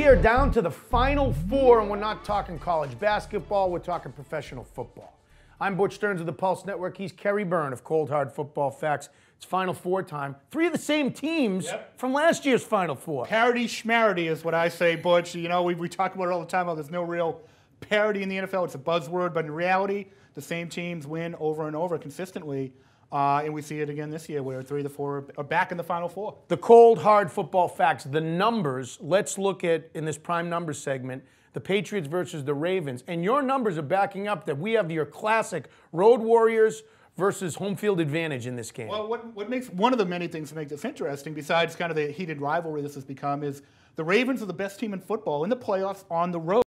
We are down to the final four, and we're not talking college basketball, we're talking professional football. I'm Butch Stearns of the Pulse Network. He's Kerry Byrne of Cold Hard Football Facts. It's Final Four time. Three of the same teams from last year's Final Four. Parity schmarity is what I say, Butch. You know, we talk about it all the time, how there's no real parity in the NFL. It's a buzzword, but in reality, the same teams win over and over consistently. And we see it again this year where 3 of the 4 are back in the Final Four. The Cold Hard Football Facts, the numbers. Let's look at, in this prime numbers segment, the Patriots versus the Ravens. And your numbers are backing up that we have your classic Road Warriors versus home field advantage in this game. Well, what makes one of the many things that make this interesting, besides kind of the heated rivalry this has become, is the Ravens are the best team in football in the playoffs on the road,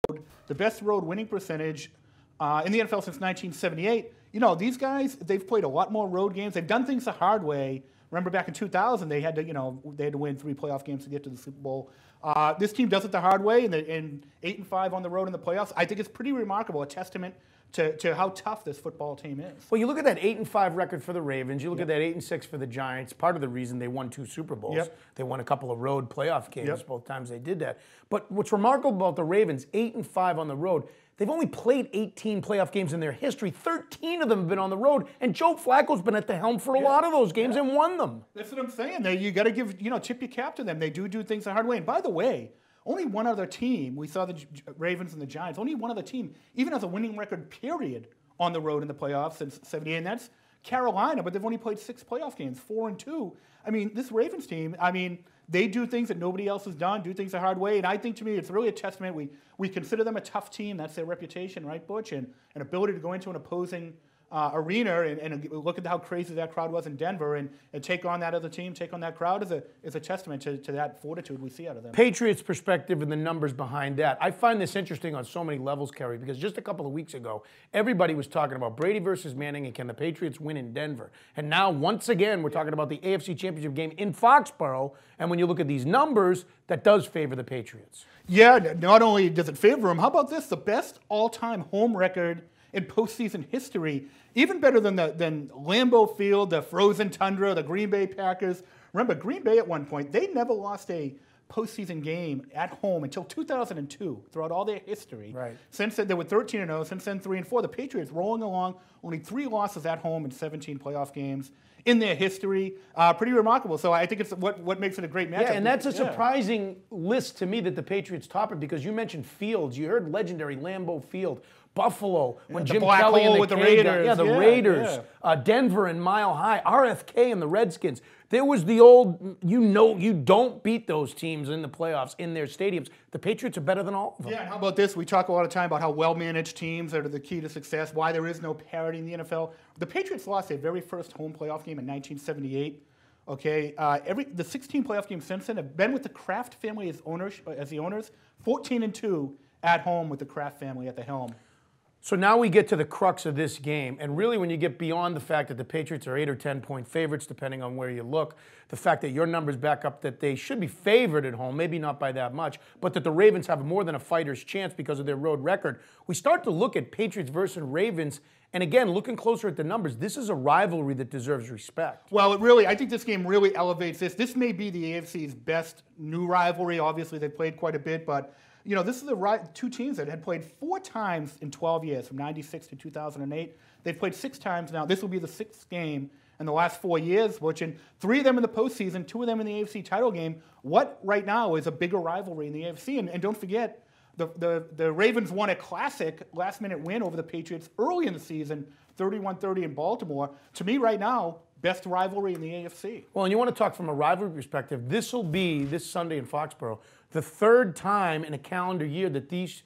the best road winning percentage in the NFL since 1978. You know, these guys, they've played a lot more road games. They've done things the hard way. Remember back in 2000, they had to win 3 playoff games to get to the Super Bowl. This team does it the hard way, and 8-5 on the road in the playoffs. I think it's pretty remarkable, a testament to how tough this football team is. Well, you look at that 8-5 record for the Ravens. You look at that 8-6 for the Giants. Part of the reason they won 2 Super Bowls. They won a couple of road playoff games both times they did that. But what's remarkable about the Ravens, 8-5 on the road, they've only played 18 playoff games in their history. 13 of them have been on the road, and Joe Flacco's been at the helm for a lot of those games and won them. That's what I'm saying. You got to give, tip your cap to them. They do things the hard way. And by the way, only one other team, we saw the Ravens and the Giants, only one other team even has a winning record, period, on the road in the playoffs since '78, and that's Carolina, but they've only played 6 playoff games, 4-2. I mean, this Ravens team, they do things that nobody else has done, do things the hard way, and I think, to me, it's really a testament. We consider them a tough team. That's their reputation, right, Butch? And an ability to go into an opposing arena and look at how crazy that crowd was in Denver and take on that other team, take on that crowd is a testament to that fortitude we see out of them. Patriots' perspective and the numbers behind that. I find this interesting on so many levels, Kerry, because just a couple of weeks ago, everybody was talking about Brady versus Manning and can the Patriots win in Denver. And now, once again, we're talking about the AFC Championship game in Foxborough. And when you look at these numbers, that does favor the Patriots. Yeah, not only does it favor them, how about this? The best all-time home record in postseason history, even better than Lambeau Field, the frozen tundra, the Green Bay Packers. Remember, Green Bay at one point, they never lost a postseason game at home until 2002 throughout all their history. Right. Since then, they were 13-0. Since then, 3-4. The Patriots rolling along, only 3 losses at home in 17 playoff games in their history. Pretty remarkable. So I think it's what makes it a great matchup. Yeah, and that's a surprising list to me that the Patriots top it, because you mentioned fields. You heard legendary Lambeau Field. Buffalo, when Jim Kelly and the Raiders. Raiders. Denver and Mile High. RFK and the Redskins. There was the old, you don't beat those teams in the playoffs in their stadiums. The Patriots are better than all of them. Yeah, and how about this? We talk a lot of time about how well-managed teams are the key to success, why there is no parity in the NFL. The Patriots lost their very first home playoff game in 1978. Okay, the 16 playoff games since then have been with the Kraft family as the owners, 14-2 at home with the Kraft family at the helm. So now we get to the crux of this game, and really when you get beyond the fact that the Patriots are 8 or 10 point favorites, depending on where you look, the fact that your numbers back up that they should be favored at home, maybe not by that much, but that the Ravens have more than a fighter's chance because of their road record, we start to look at Patriots versus Ravens, and again, looking closer at the numbers, this is a rivalry that deserves respect. Well, I think this game really elevates this. This may be the AFC's best new rivalry. Obviously, they've played quite a bit, but this is the 2 teams that had played 4 times in 12 years, from 96 to 2008. They've played 6 times now. This will be the 6th game in the last 4 years, which in 3 of them in the postseason, 2 of them in the AFC title game. What right now is a bigger rivalry in the AFC? And don't forget, the Ravens won a classic last-minute win over the Patriots early in the season, 31-30 in Baltimore. To me right now, best rivalry in the AFC. Well, and you want to talk from a rivalry perspective, this will be, this Sunday in Foxborough, the 3rd time in a calendar year that these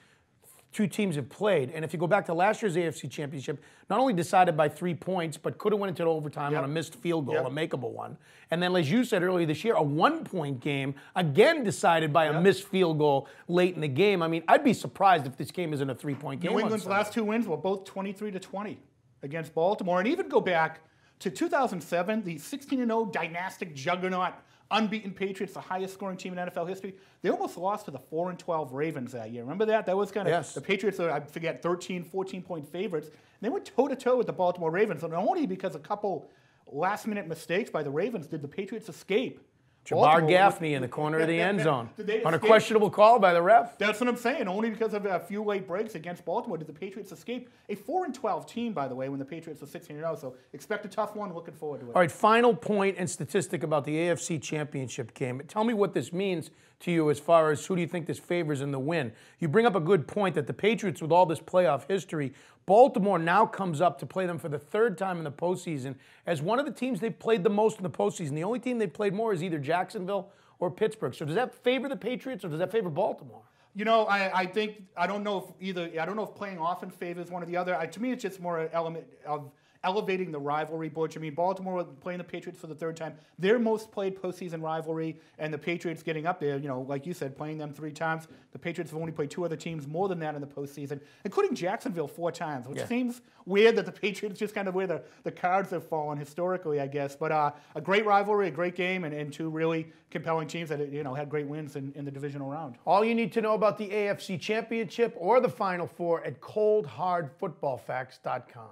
2 teams have played. And if you go back to last year's AFC Championship, not only decided by 3 points, but could have went into overtime on a missed field goal, a makeable one. And then, as you said earlier this year, a 1-point game, again decided by a missed field goal late in the game. I mean, I'd be surprised if this game isn't a 3-point game. New England's last 2 wins were both 23-20 against Baltimore. And even go back to 2007, the 16-0 dynastic juggernaut unbeaten Patriots, the highest scoring team in NFL history. They almost lost to the 4-12 Ravens that year. Remember that? That was kind of, the Patriots are, I forget, 13, 14-point favorites. And they went toe-to-toe with the Baltimore Ravens. And only because a couple last-minute mistakes by the Ravens did the Patriots escape Jabbar Baltimore Gaffney in the corner of the end zone Did they on a escape? questionable call by the ref. That's what I'm saying. Only because of a few late breaks against Baltimore did the Patriots escape. A 4-12 team, by the way, when the Patriots are 16-0. So expect a tough one. Looking forward to it. All right, final point and statistic about the AFC Championship game. Tell me what this means to you as far as who do you think this favors in the win. You bring up a good point that the Patriots, with all this playoff history, Baltimore now comes up to play them for the third time in the postseason as one of the teams they've played the most in the postseason. The only team they've played more is either Jacksonville or Pittsburgh. So does that favor the Patriots or does that favor Baltimore? You know, I think I don't know if playing often favors one or the other. To me, it's just more an element of elevating the rivalry, Butch. I mean, Baltimore playing the Patriots for the third time, their most played postseason rivalry, and the Patriots getting up there, you know, like you said, playing them 3 times. The Patriots have only played 2 other teams more than that in the postseason, including Jacksonville 4 times, which seems weird that the Patriots just kind of where the cards have fallen historically, I guess. But a great rivalry, a great game, and 2 really compelling teams that, you know, had great wins in the divisional round. All you need to know about the AFC Championship or the Final Four at coldhardfootballfacts.com.